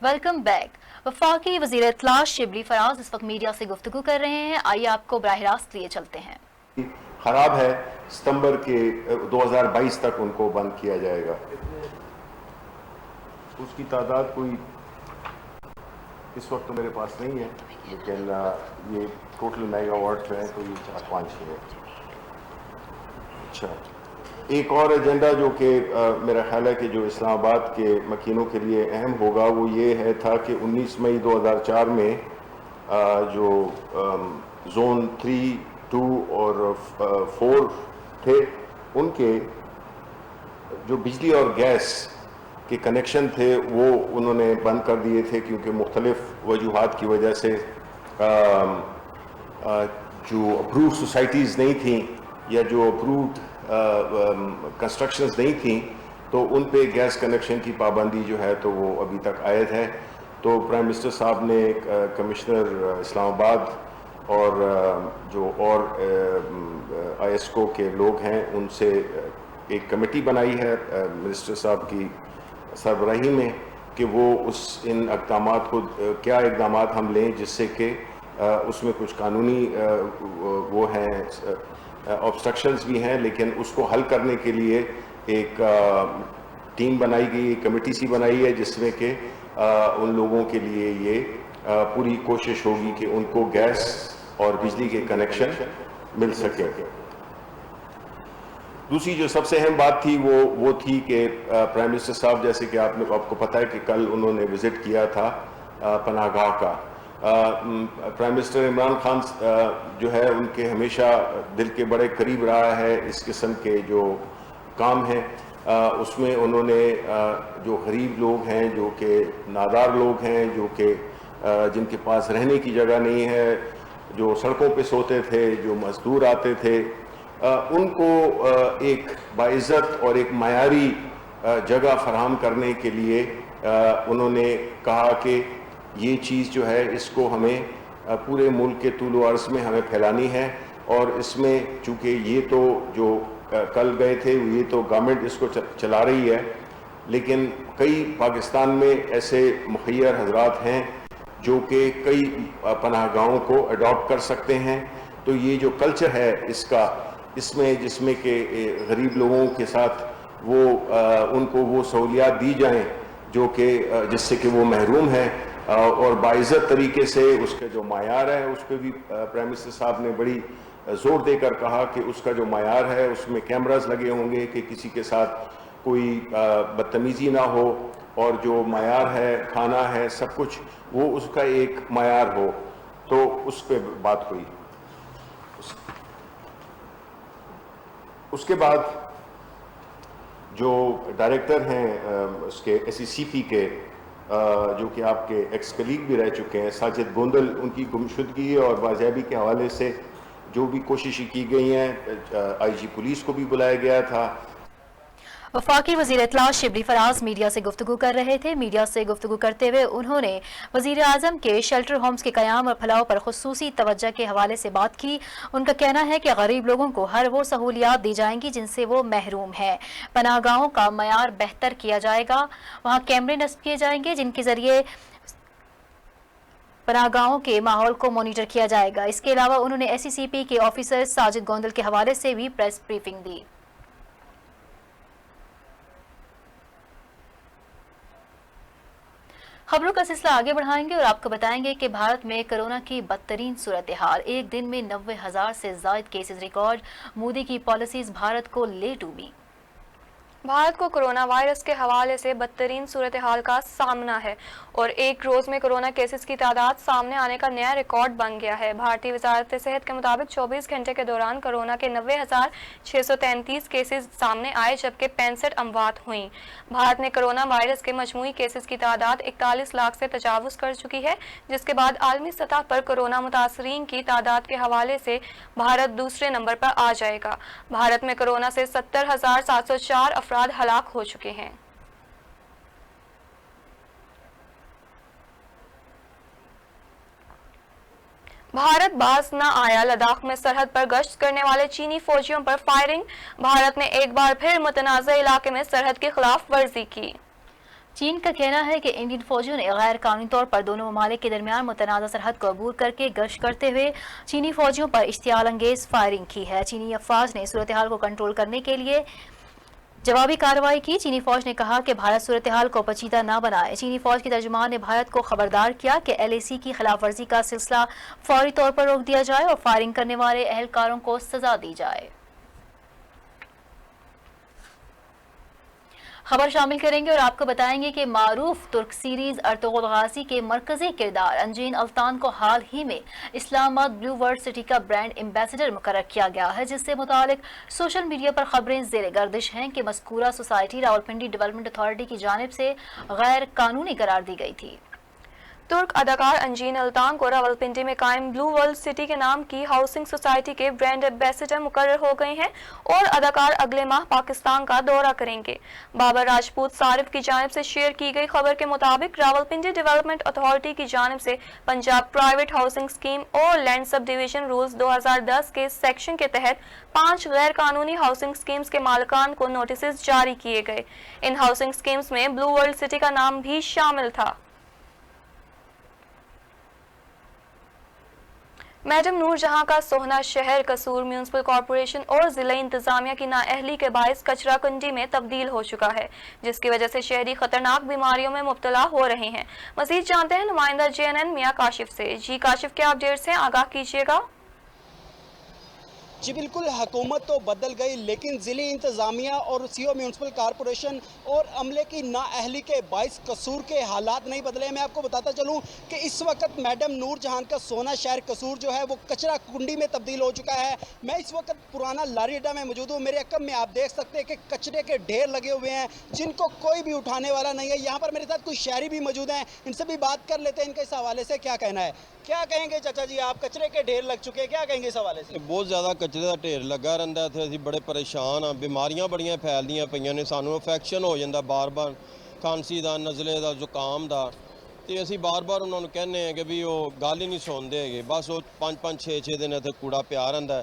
Welcome back. وفاقی وزیر اطلاع شبلی فراز اس وقت میڈیا سے گفتگو کر رہے ہیں. آئیے آپ کو براہ راست لیے چلتے ہیں. خراب ہے، ستمبر کے 2022 تک ان کو بند کیا جائے گا. اس کی تعداد کوئی اس وقت تو میرے پاس نہیں ہے، لیکن یہ ٹوٹل میگا واٹ جو ہے تو یہ 4-5 ہے. اچھا، ایک اور ایجنڈا جو کہ میرا خیال ہے کہ جو اسلام آباد کے مکینوں کے لیے اہم ہوگا وہ یہ تھا کہ 19 مئی 2004 میں جو زون 3, 2 اور 4 تھے ان کے جو بجلی اور گیس کے کنیکشن تھے وہ انہوں نے بند کر دیے تھے، کیونکہ مختلف وجوہات کی وجہ سے جو اپرووڈ سوسائٹیز نہیں تھیں یا جو اپرووڈ کنسٹرکشنز نہیں تھیں تو ان پہ گیس کنیکشن کی پابندی جو ہے تو وہ ابھی تک عائد ہے. تو پرائم منسٹر صاحب نے کمشنر اسلام آباد اور جو اور آئی ایس کو کے لوگ ہیں ان سے ایک کمیٹی بنائی ہے منسٹر صاحب کی سربراہی میں کہ وہ ان اقدامات کو کیا اقدامات ہم لیں جس سے کہ اس میں کچھ قانونی وہ ہیں آبسٹرکشنز بھی ہیں، لیکن اس کو حل کرنے کے لیے ایک ٹیم بنائی گئی، ایک کمیٹی سی بنائی ہے جس میں کہ ان لوگوں کے لیے یہ پوری کوشش ہوگی کہ ان کو گیس اور بجلی کے کنیکشن مل سکے. دوسری جو سب سے اہم بات تھی وہ تھی کہ پرائم منسٹر صاحب جیسے کہ آپ کو پتہ ہے کہ کل انہوں نے وزٹ کیا تھا پناہ گاہ کا. پرائم منسٹر عمران خان جو ہے ان کے ہمیشہ دل کے بڑے قریب رہا ہے اس قسم کے جو کام ہیں اس میں انہوں نے جو غریب لوگ ہیں، جو کہ نادار لوگ ہیں، جو کہ جن کے پاس رہنے کی جگہ نہیں ہے، جو سڑکوں پہ سوتے تھے، جو مزدور آتے تھے، ان کو ایک باعزت اور ایک معیاری جگہ فراہم کرنے کے لیے انہوں نے کہا کہ یہ چیز جو ہے اس کو ہمیں پورے ملک کے طول و عرض میں ہمیں پھیلانی ہے. اور اس میں چونکہ یہ تو جو کل گئے تھے یہ تو گورنمنٹ اس کو چلا رہی ہے، لیکن کئی پاکستان میں ایسے مخیر حضرات ہیں جو کہ کئی پناہ گاہوں کو اڈاپٹ کر سکتے ہیں. تو یہ جو کلچر ہے اس میں جس میں کہ غریب لوگوں کے ساتھ وہ ان کو وہ سہولیات دی جائیں جو کہ جس سے کہ وہ محروم ہیں، اور باعزت طریقے سے اس کا جو معیار ہے اس پہ بھی پرائم منسٹر صاحب نے بڑی زور دے کر کہا کہ اس کا جو معیار ہے اس میں کیمراز لگے ہوں گے کہ کسی کے ساتھ کوئی بدتمیزی نہ ہو، اور جو معیار ہے کھانا ہے سب کچھ وہ اس کا ایک معیار ہو. تو اس پہ بات ہوئی. اس کے بعد جو ڈائریکٹر ہیں اس کے SECP کے جو کہ آپ کے ایکس کلیگ بھی رہ چکے ہیں ساجد گوندل، ان کی گمشدگی اور بازیابی کے حوالے سے جو بھی کوششیں کی گئی ہیں، IG پولیس کو بھی بلایا گیا تھا. وفاقی وزیر اطلاع شبلی فراز میڈیا سے گفتگو کر رہے تھے. میڈیا سے گفتگو کرتے ہوئے انہوں نے وزیر اعظم کے شیلٹر ہومز کے قیام اور پھیلاؤ پر خصوصی توجہ کے حوالے سے بات کی. ان کا کہنا ہے کہ غریب لوگوں کو ہر وہ سہولیات دی جائیں گی جن سے وہ محروم ہیں. پناہ گاہوں کا معیار بہتر کیا جائے گا، وہاں کیمرے نصب کیے جائیں گے جن کے ذریعے پناہ گاہوں کے ماحول کو مانیٹر کیا جائے گا. اس کے علاوہ انہوں نے SECP کے آفیسر ساجد گوندل کے حوالے سے بھی پریس بریفنگ دی. خبروں کا سلسلہ آگے بڑھائیں گے اور آپ کو بتائیں گے کہ بھارت میں کرونا کی بدترین صورتحال. ایک دن میں 90,000 سے زائد کیسز ریکارڈ. مودی کی پالیسیز بھارت کو لے ڈوبی. بھارت کو کرونا وائرس کے حوالے سے بدترین صورتحال کا سامنا ہے اور ایک روز میں کرونا کیسز کی تعداد سامنے آنے کا نیا ریکارڈ بن گیا ہے. بھارتی وزارت صحت کے مطابق 24 گھنٹے کے دوران کرونا کے 90,633 کیسز سامنے آئے جبکہ 65 اموات ہوئیں. بھارت میں کرونا وائرس کے مجموعی کیسز کی تعداد 41 لاکھ سے تجاوز کر چکی ہے، جس کے بعد عالمی سطح پر کرونا متاثرین کی تعداد کے حوالے سے بھارت دوسرے نمبر پر آ جائے گا. بھارت میں کرونا سے 70,704 افراد ہلاک ہو چکے ہیں. بھارت باز نہ آیا. لداخ میں سرحد پر گشت کرنے والے چینی فوجیوں پر فائرنگ. بھارت نے ایک بار پھر متنازع علاقے میں سرحد کی خلاف ورزی کی. چین کا کہنا ہے کہ انڈین فوجیوں نے غیر قانونی طور پر دونوں ممالک کے درمیان متنازع سرحد کو عبور کر کے گشت کرتے ہوئے چینی فوجیوں پر اشتعال انگیز فائرنگ کی ہے۔ چینی افواج نے صورتحال کو کنٹرول کرنے کے لیے جوابی کارروائی کی۔ چینی فوج نے کہا کہ بھارت صورتحال کو پیچیدہ نہ بنائے۔ چینی فوج کے ترجمان نے بھارت کو خبردار کیا کہ LAC کی خلاف ورزی کا سلسلہ فوری طور پر روک دیا جائے اور فائرنگ کرنے والے اہلکاروں کو سزا دی جائے۔ خبر شامل کریں گے اور آپ کو بتائیں گے کہ معروف ترک سیریز ارطغرل غازی کے مرکزی کردار انجین الطان کو حال ہی میں اسلام آباد بلو ورلڈ سٹی کا برانڈ ایمبیسڈر مقرر کیا گیا ہے، جس سے متعلق سوشل میڈیا پر خبریں زیر گردش ہیں کہ مذکورہ سوسائٹی راولپنڈی ڈیولپمنٹ اتھارٹی کی جانب سے غیر قانونی قرار دی گئی تھی۔ ترک اداکار انجین الطان کو راولپنڈی میں قائم بلو ورلڈ سٹی کے نام کی ہاؤسنگ سوسائٹی کے برانڈ ایمبیسڈر مقرر ہو گئے ہیں اور اداکار اگلے ماہ پاکستان کا دورہ کریں گے۔ بابر راجپوت صارف کی جانب سے شیئر کی گئی خبر کے مطابق راولپنڈی ڈیولپمنٹ اتھارٹی کی جانب سے پنجاب پرائیویٹ ہاؤسنگ اسکیم اور لینڈ سب ڈویژن رولز 2010 کے سیکشن کے تحت 5 غیر قانونی ہاؤسنگ اسکیمز کے مالکان کو نوٹسز جاری کیے گئے۔ ان ہاؤسنگ اسکیمز میں بلو ورلڈ سٹی کا نام بھی شامل تھا۔ میڈم نور جہاں کا سوہنا شہر قصور میونسپل کارپوریشن اور ضلع انتظامیہ کی نااہلی کے باعث کچرا کنڈی میں تبدیل ہو چکا ہے، جس کی وجہ سے شہری خطرناک بیماریوں میں مبتلا ہو رہے ہیں۔ مزید جانتے ہیں نمائندہ JNN میاں کاشف سے۔ جی کاشف، کیا اپڈیٹس ہیں؟ آگاہ کیجیے گا۔ جی بالکل، حکومت تو بدل گئی لیکن ضلع انتظامیہ اور CO میونسپل کارپوریشن اور عملے کی نااہلی کے باعث قصور کے حالات نہیں بدلے۔ میں آپ کو بتاتا چلوں کہ اس وقت میڈم نور جہاں کا سوہنا شہر قصور جو ہے وہ کچرا کنڈی میں تبدیل ہو چکا ہے۔ میں اس وقت پرانا لاری اڈا میں موجود ہوں۔ میرے عقب میں آپ دیکھ سکتے ہیں کہ کچرے کے ڈھیر لگے ہوئے ہیں جن کو کوئی بھی اٹھانے والا نہیں ہے۔ یہاں پر میرے ساتھ کچھ شہری بھی موجود ہیں، ان سے بھی بات کر لیتے ہیں ان کے اس حوالے سے کیا کہنا ہے۔ کیا کہیں گے چچا جی، آپ کچرے کے ڈھیر لگ چکے ہیں، کیا کہیں گے اس حوالے سے؟ بہت زیادہ کچرے کا ਢੇਰ ਲੱਗਾ ਰਹਿੰਦਾ ਇੱਥੇ। ਅਸੀਂ ਬੜੇ ਪਰੇਸ਼ਾਨ ਹਾਂ, ਬਿਮਾਰੀਆਂ ਬੜੀਆਂ ਫੈਲਦੀਆਂ ਪਈਆਂ ਨੇ, ਸਾਨੂੰ ਇਨਫੈਕਸ਼ਨ ਹੋ ਜਾਂਦਾ ਬਾਰ-ਬਾਰ, ਖਾਂਸੀ ਦਾ, ਨਜ਼ਲੇ ਦਾ, ਜ਼ੁਕਾਮ ਦਾ। ਤੇ ਅਸੀਂ ਬਾਰ-ਬਾਰ ਉਹਨਾਂ ਨੂੰ ਕਹਿੰਦੇ ਆ ਕਿ ਵੀ ਉਹ ਗੱਲ ਹੀ ਨਹੀਂ ਸੁਣਦੇ ਹੈਗੇ। ਬਸ ਉਹ 5-5 6-6 ਦਿਨ ਇੱਥੇ ਕੂੜਾ ਪਿਆ ਰਹਿੰਦਾ।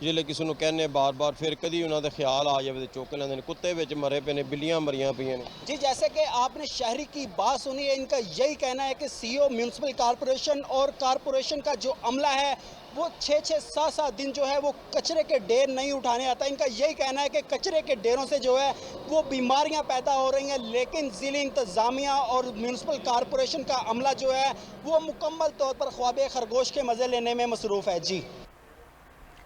ਜਿਲੇ ਕਿਸੇ ਨੂੰ ਕਹਿੰਦੇ ਬਾਰ-ਬਾਰ, ਫਿਰ ਕਦੀ ਉਹਨਾਂ ਦੇ ਖਿਆਲ ਆ ਜਾਵੇ ਤੇ ਚੁੱਕ ਲੈਂਦੇ ਨੇ। ਕੁੱਤੇ ਵਿੱਚ ਮਰੇ ਪਏ ਨੇ, ਬਿੱਲੀਆਂ ਮਰੀਆਂ ਪਈਆਂ ਨੇ। جی جیسے کہ آپ نے شہری کی بات سنی ہے، ان کا یہی کہنا ہے کہ CO میونسپل کارپوریشن اور کارپوریشن کا جو عملہ ہے وہ 6-7 دن جو ہے وہ کچرے کے ڈھیر نہیں اٹھانے آتا۔ ان کا یہی کہنا ہے کہ کچرے کے ڈھیروں سے جو ہے وہ بیماریاں پیدا ہو رہی ہیں، لیکن ضلع انتظامیہ اور میونسپل کارپوریشن کا عملہ جو ہے وہ مکمل طور پر خواب خرگوش کے مزے لینے میں مصروف ہے۔ جی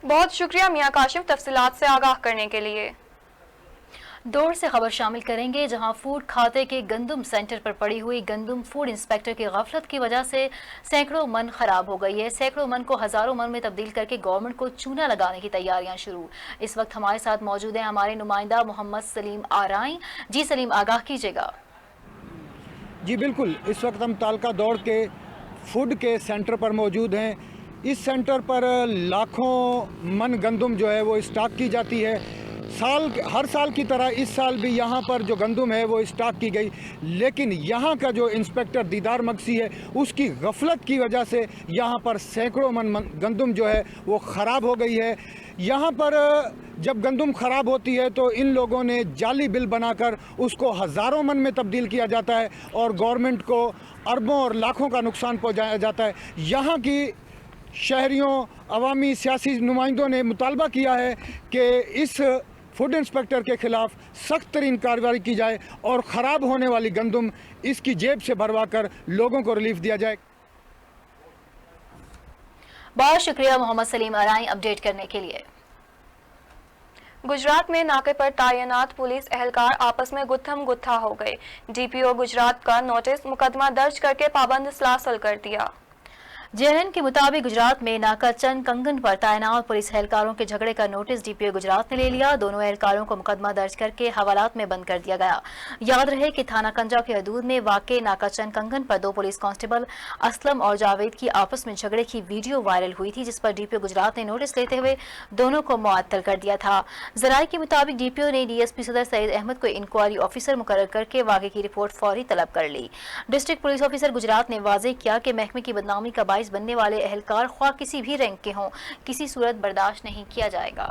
بہت شکریہ میاں کاشف تفصیلات سے آگاہ کرنے کے لیے۔ دور سے خبر شامل کریں گے، جہاں فوڈ کھاتے کے گندم سینٹر پر پڑی ہوئی گندم فوڈ انسپیکٹر کی غفلت کی وجہ سے سینکڑوں من خراب ہو گئی ہے۔ سینکڑوں من کو ہزاروں من میں تبدیل کر کے گورنمنٹ کو چونا لگانے کی تیاریاں شروع۔ اس وقت ہمارے ساتھ موجود ہیں ہمارے نمائندہ محمد سلیم آرائیں۔ جی سلیم، آگاہ کیجیے گا۔ جی بالکل، اس وقت ہم تالکہ دوڑ کے فوڈ کے سینٹر پر موجود ہیں۔ اس سینٹر پر لاکھوں من گندم جو ہے وہ اسٹاک کی جاتی ہے۔ ہر سال کی طرح اس سال بھی یہاں پر جو گندم ہے وہ اسٹاک کی گئی، لیکن یہاں کا جو انسپیکٹر دیدار مگسی ہے اس کی غفلت کی وجہ سے یہاں پر سینکڑوں من گندم جو ہے وہ خراب ہو گئی ہے۔ یہاں پر جب گندم خراب ہوتی ہے تو ان لوگوں نے جعلی بل بنا کر اس کو ہزاروں من میں تبدیل کیا جاتا ہے اور گورنمنٹ کو اربوں اور لاکھوں کا نقصان پہنچایا جاتا ہے۔ یہاں کی شہریوں، عوامی سیاسی نمائندوں نے مطالبہ کیا ہے کہ اس فوڈ انسپیکٹر کے خلاف سخت ترین کارروائی کی جائے اور خراب ہونے والی گندم اس کی جیب سے بھروا کر لوگوں کو ریلیف دیا جائے۔ بہت شکریہ محمد سلیم آرائیں اپڈیٹ کرنے کے لیے۔ گجرات میں ناکے پر تعینات پولیس اہلکار آپس میں گتھم گتھا ہو گئے۔ DPO گجرات کا نوٹس مقدمہ درج کر کے پابند سلاسل کر دیا۔ JNN کے مطابق گجرات میں ناکا چند کنگن پر تعینات پولیس اہلکاروں کے جھگڑے کا نوٹس DPO گجرات نے لے لیا۔ دونوں اہلکاروں کو مقدمہ درج کر کے حوالات میں بند کر دیا گیا۔ یاد رہے کہ تھانہ کنجا کے حدود میں واقع ناکا چند کنگن پر 2 پولیس کانسٹیبل اسلم اور جاوید کی آپس میں جھگڑے کی ویڈیو وائرل ہوئی تھی، جس پر DPO گجرات نے نوٹس لیتے ہوئے دونوں کو معطل کر دیا تھا۔ ذرائع کے مطابق DPO نے DSP صدر سعید احمد کو انکوائری آفیسر مقرر کر کے واقعے کی رپورٹ فوری طلب کر لی۔ ڈسٹرکٹ پولیس آفیسر گجرات نے واضح کیا کہ محکمے کی بدنامی کا باعث بننے والے اہلکار خواہ کسی بھی رینک کے ہوں، کسی صورت برداشت نہیں کیا جائے گا۔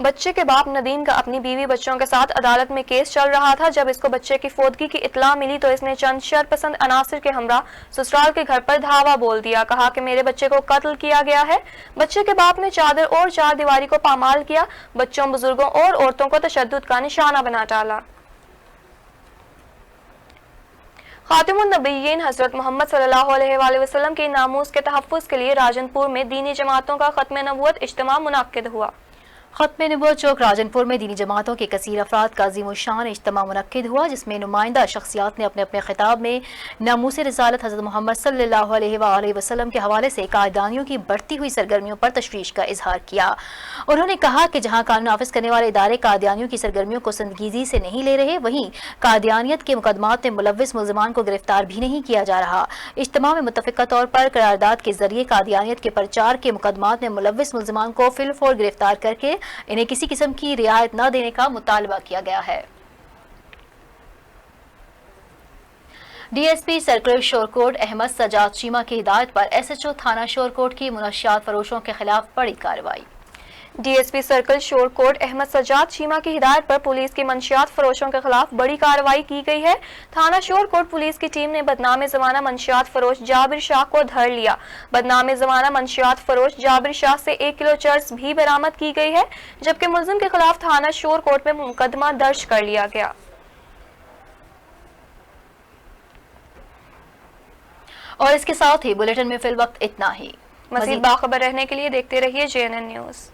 بچے کے باپ ندیم کا اپنی بیوی بچوں کے ساتھ عدالت میں کیس چل رہا تھا. جب اس کو بچے کی فوتگی کی اطلاع ملی تو اس نے چند شرپسند عناصر کے ہمراہ سسرال کے گھر پر دھاوا بول دیا. کہا کہ میرے بچے کو قتل کیا گیا ہے. بچے کے باپ نے چادر اور چار دیواری کو پامال کیا. بچوں، بزرگوں اور عورتوں کو تشدد کا نشانہ بنا ڈالا. خاتم النبیین حضرت محمد صلی اللہ علیہ وآلہ وسلم کے ناموس کے تحفظ کے لیے راجن پور میں دینی جماعتوں کا ختم نبوت اجتماع منعقد ہوا. ختم نبوت چوک راجن پور میں دینی جماعتوں کے کثیر افراد کا عظیم الشان اجتماع منعقد ہوا، جس میں نمائندہ شخصیات نے اپنے اپنے خطاب میں ناموس رسالت حضرت محمد صلی اللہ علیہ وآلہ وسلم کے حوالے سے قادیانیوں کی بڑھتی ہوئی سرگرمیوں پر تشویش کا اظہار کیا. انہوں نے کہا کہ جہاں قانون نافذ کرنے والے ادارے قادیانیوں کی سرگرمیوں کو سنجیدگی سے نہیں لے رہے، وہیں قادیانیت کے مقدمات میں ملوث ملزمان کو گرفتار بھی نہیں کیا جا رہا. اجتماع میں متفقہ طور پر قرارداد کے ذریعے قادیانیت کے پرچار کے مقدمات میں ملوث ملزمان کو فی الفور گرفتار کر کے انہیں کسی قسم کی رعایت نہ دینے کا مطالبہ کیا گیا ہے. D S P circle Shorkot Ahmad Sajjad Cheema کی ہدایت پر ایس ایچ او تھانہ شورکوٹ کی منشیات فروشوں کے خلاف بڑی کارروائی. D S P circle Shorkot Ahmad Sajjad Cheema کی ہدایت پر پولیس کی منشیات فروشوں کے خلاف بڑی کارروائی کی گئی ہے. تھانہ شورکوٹ پولیس کی ٹیم نے بدنام زمانہ منشیات فروش جابر شاہ کو دھر لیا. بدنام زمانہ منشیات فروش جابر شاہ سے 1 کلو چرس بھی برآمد کی گئی ہے، جبکہ ملزم کے خلاف تھانہ شورکوٹ میں مقدمہ درج کر لیا گیا. اور اس کے ساتھ ہی بلیٹن میں فی الوقت اتنا ہی. مزید باخبر رہنے کے لیے دیکھتے رہیے JNN نیوز.